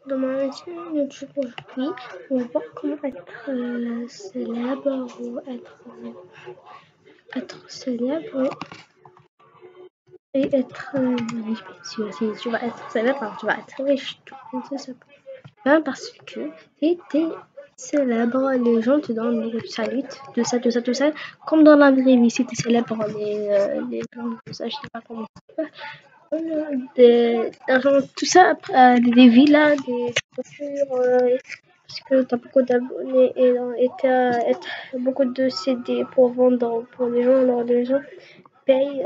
Dans ma chaîne YouTube aujourd'hui, on va voir comment être célèbre ou être célèbre et être riche. Si tu vas être célèbre, alors tu vas être riche. C'est ça. Ben, parce que si t'es célèbre, les gens te donnent des saluts, tout ça, tout ça, tout ça. Comme dans la vraie vie, si t'es célèbre, les gens, tout ça, je sais pas comment ça se d'argent, tout ça, des villas, des voitures, parce que tu as beaucoup d'abonnés et tu as beaucoup de CD pour vendre pour les gens. Alors les gens payent,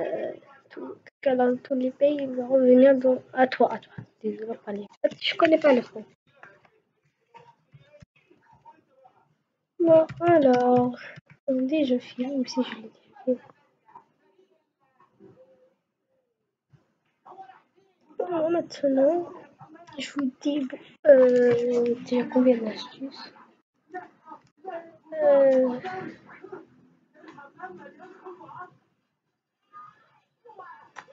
tous les pays, ils vont revenir à toi, à toi. Désolé, pas les. Je connais pas le français. Bon, alors, on dit je filme si je le dis. Bon, maintenant, je vous dis déjà combien d'astuces.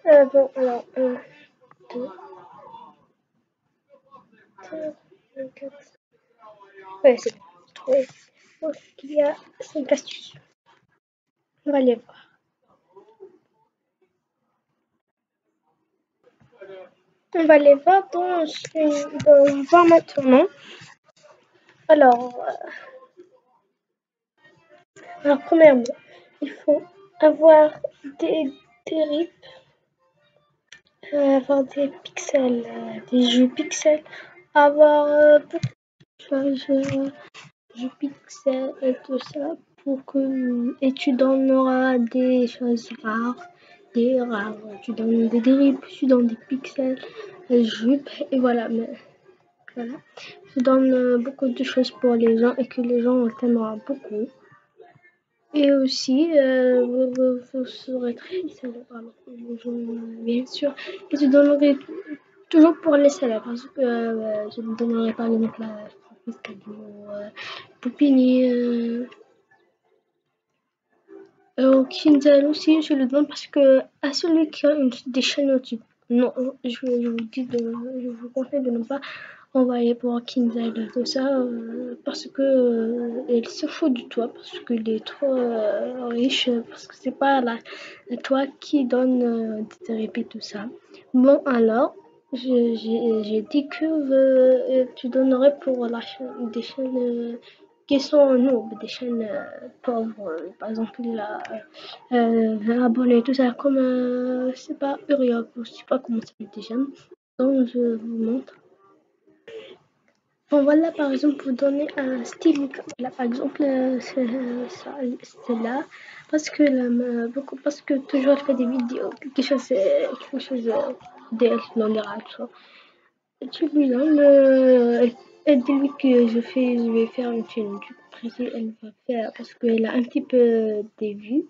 Euh, bon, alors, 1, 2, 3, 4. Ouais, c'est bon. J'ai trouvé. Donc, il y a 5 astuces. On va les voir. On va les voir dans maintenant. Alors, premièrement, il faut avoir des rips, avoir des pixels, des jeux pixels, avoir beaucoup de choses, jeux pixels et tout ça et tu donneras des choses rares, tu donnes des rips, tu donnes des pixels, des jupes et voilà. Mais voilà, tu donnes beaucoup de choses pour les gens et que les gens t'aimeront beaucoup. Et aussi, vous serez très célèbre, alors bien sûr. Et je donnerai toujours pour les célèbres, parce que je ne donnerai pas exemple à Francis Cadio, Poupini, au Kinzel aussi, je le donne parce que à celui qui a des chaînes YouTube. Non, je vous conseille de ne pas envoyer pour Kinzel tout ça parce que il se fout de toi parce qu'il est trop riche parce que c'est pas toi qui donne des répits tout ça. Bon alors j'ai dit que tu donnerais pour des chaînes qui sont nobles, des chaînes pauvres, par exemple là, 20 abonnés, tout ça, comme c'est pas Uriop, je sais pas comment ça s'appelle déjà. Donc je vous montre. Bon voilà par exemple vous donnez un style, là par exemple c'est là, parce que beaucoup, parce que toujours je fais des vidéos, quelque chose d'elle dans les radios. Tu lui donnes, et dis-lui que je vais faire une chaîne YouTube. Après, elle va faire, parce qu'elle a un petit peu des vues.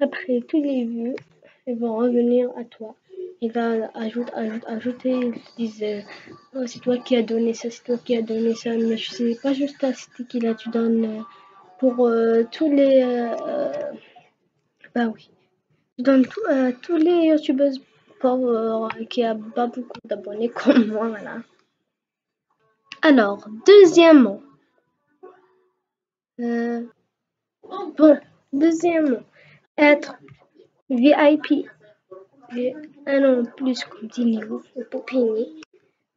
Après tous les vues, elles vont revenir à toi. Il va ajouter, ils te disent, oh, c'est toi qui as donné ça, c'est toi qui as donné ça. Mais je sais pas juste à c'était qui là, tu donnes pour tous les, bah oui, tu donnes tous les youtubeurs pauvres qui a pas beaucoup d'abonnés comme moi, voilà. Alors, deuxièmement, euh, deuxièmement, être VIP. J'ai un an de plus comme dit niveau pour payer.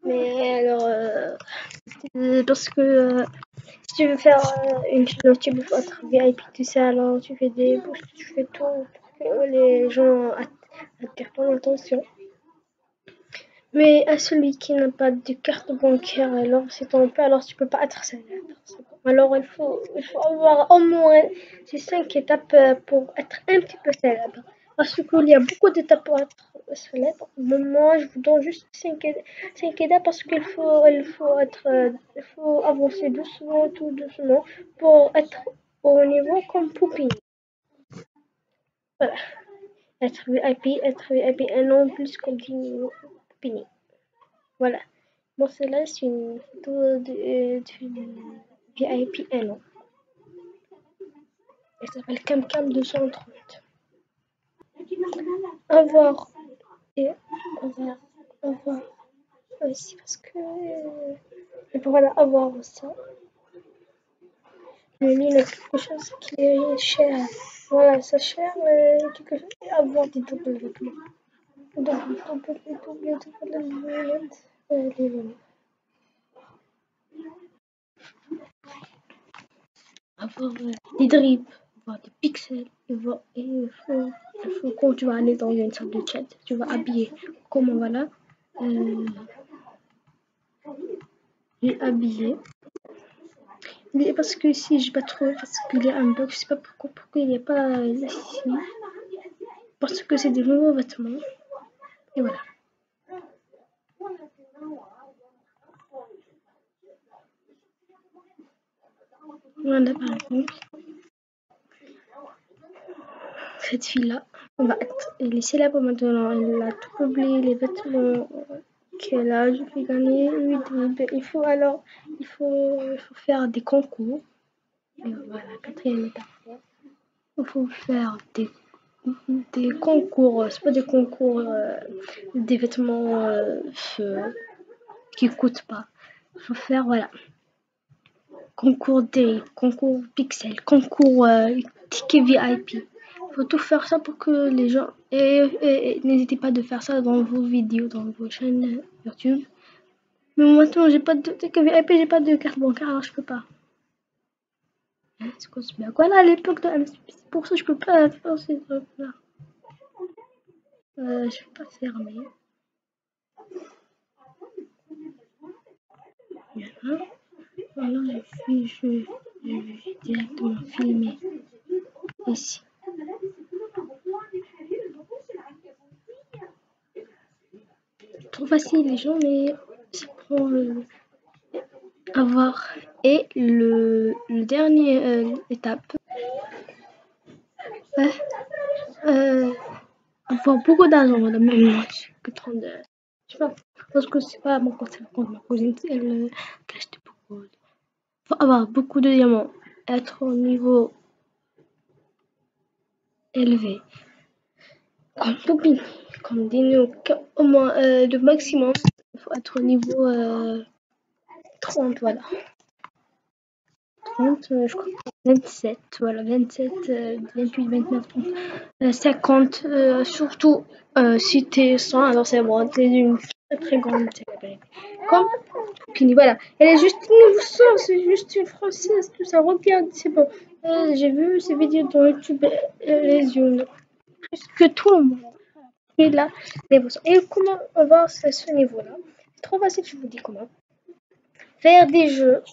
Mais alors, parce que si tu veux faire une chaîne tu veux être VIP, tout ça, alors tu fais des boosts, tu fais tout pour que les gens attirent ton attention. Mais à celui qui n'a pas de carte bancaire, alors c'est ton père, alors tu peux pas être célèbre. Alors il faut avoir au moins ces 5 étapes pour être un petit peu célèbre. Parce qu'il y a beaucoup d'étapes pour être célèbre. Mais moi, je vous donne juste 5 étapes parce il faut avancer doucement, tout doucement, pour être au niveau comme Poupine. Voilà. Être VIP un an plus comme Poupine. Voilà. Bon, celle-là, c'est une photo d'une VIP 1 an. Elle s'appelle CamCam 230. Au revoir. Et au revoir. Au revoir. Aussi parce que Et pour voilà, avoir ça, le lit est quelque chose qui est cher. Voilà, c'est cher, quelque chose, et avoir des doubles vêtements. Double les lunettes. Avoir des drips, avoir des pixels, et il faut quand tu vas aller dans une salle de chat, tu vas habiller. Comment voilà, j'ai habillé. Mais parce que ici, j'ai pas trouvé, parce qu'il y a un bug, je sais pas pourquoi il n'y a pas ici. Parce que c'est des nouveaux vêtements. Et voilà. Voilà par exemple. Cette fille-là, elle est célèbre maintenant. Elle a trouvé les vêtements qu'elle a. Je vais gagner 8 Il faut faire des concours. Et voilà, quatrième étape. Il faut faire des concours. C'est pas des concours, des vêtements qui coûtent pas. Il faut faire, voilà, concours des concours pixel, concours ticket VIP. Il faut tout faire ça pour que les gens... Et n'hésitez pas de faire ça dans vos vidéos, dans vos chaînes YouTube. Mais maintenant, j'ai pas de ticket VIP, j'ai pas de carte bancaire, alors je peux pas. C'est quoi ce blague? Voilà, à l'époque de MSP, c'est pour ça que je peux pas faire ces trucs-là. Je vais pas fermer. Voilà. Voilà, je vais directement filmer ici. Trop facile les gens, mais ça prend avoir. Et le dernier étape, avoir beaucoup d'argent, madame, même moi, que 30 je sais pas, parce que c'est pas mon compte, c'est le compte de ma cousine, elle cache beaucoup. Faut avoir beaucoup de diamants, être au niveau élevé, comme Poupine, comme Dino, au moins le maximum, il faut être au niveau 30, voilà. 30, je crois. 27, voilà, 27, 28, 29, 30, 50, surtout si t'es 100, alors c'est bon, t'es une très grande célébrité. Comme Poupini, voilà. Elle est juste niveau 100, c'est juste une française, tout ça, regarde, c'est bon. J'ai vu ces vidéos dans YouTube, les yeux, plus que tout le monde. Et là, niveau 100. Et comment on va à ce niveau-là? C'est trop facile, je vous dis comment. Faire des jeux.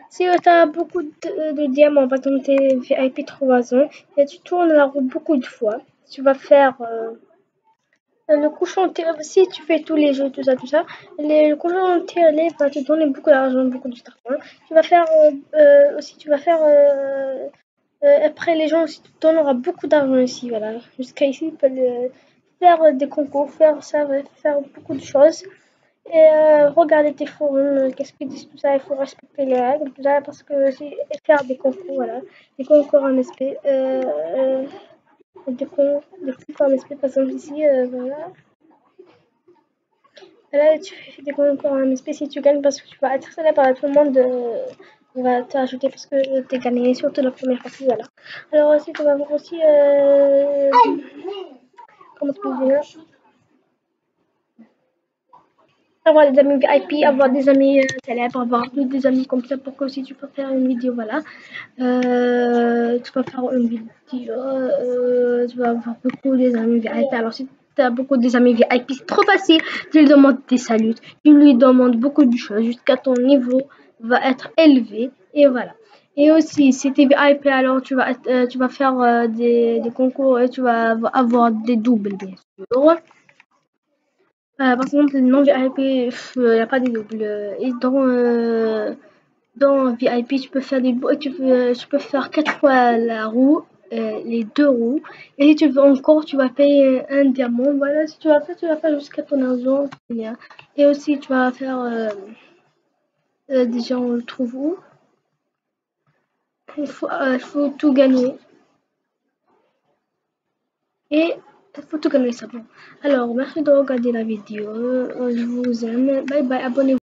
Si tu as beaucoup de diamants, par exemple, tu es VIP 3 ans, et tu tournes la roue beaucoup de fois, tu vas faire le cochon tiré. Si tu fais tous les jeux, tout ça, le cochon tiré va te donner beaucoup d'argent, beaucoup de d'argent. Tu vas faire aussi, tu vas faire après les gens aussi, tu donneras beaucoup d'argent ici, voilà. Jusqu'à ici, tu peux faire des concours, faire beaucoup de choses. Et regarder tes forums, qu'est-ce qu'ils disent, tout ça, il faut respecter les règles, tout ça, parce que c'est faire des concours, voilà. Des concours en SP, des concours en SP, par exemple ici, voilà. Là, tu fais des concours en SP si tu gagnes, parce que tu vas être célèbre par tout le monde, va t'ajouter parce que tu as gagné, surtout la première partie, voilà. Alors aussi, tu vas voir aussi, comment tu peux dire, avoir des amis VIP, avoir des amis célèbres, avoir des amis comme ça pour que si tu peux faire une vidéo, voilà. Tu peux faire une vidéo, tu vas avoir beaucoup des amis VIP. Alors si tu as beaucoup des amis VIP, c'est trop facile. Tu lui demandes des saluts, tu lui demandes beaucoup de choses jusqu'à ton niveau va être élevé et voilà. Et aussi, si tu es VIP, alors tu vas faire des concours et tu vas avoir des doubles, bien sûr. Par exemple, le non VIP, il n'y a pas de double. Et dans VIP, tu peux faire tu peux faire 4 fois la roue, les 2 roues. Et si tu veux encore, tu vas payer un diamant. Voilà, si tu vas faire jusqu'à ton argent. Et aussi, tu vas faire, déjà, on le trouve où? Il faut tout gagner. Et il faut tout gagner ça. Bon. Alors, merci de regarder la vidéo. Je vous aime. Bye bye, abonnez-vous.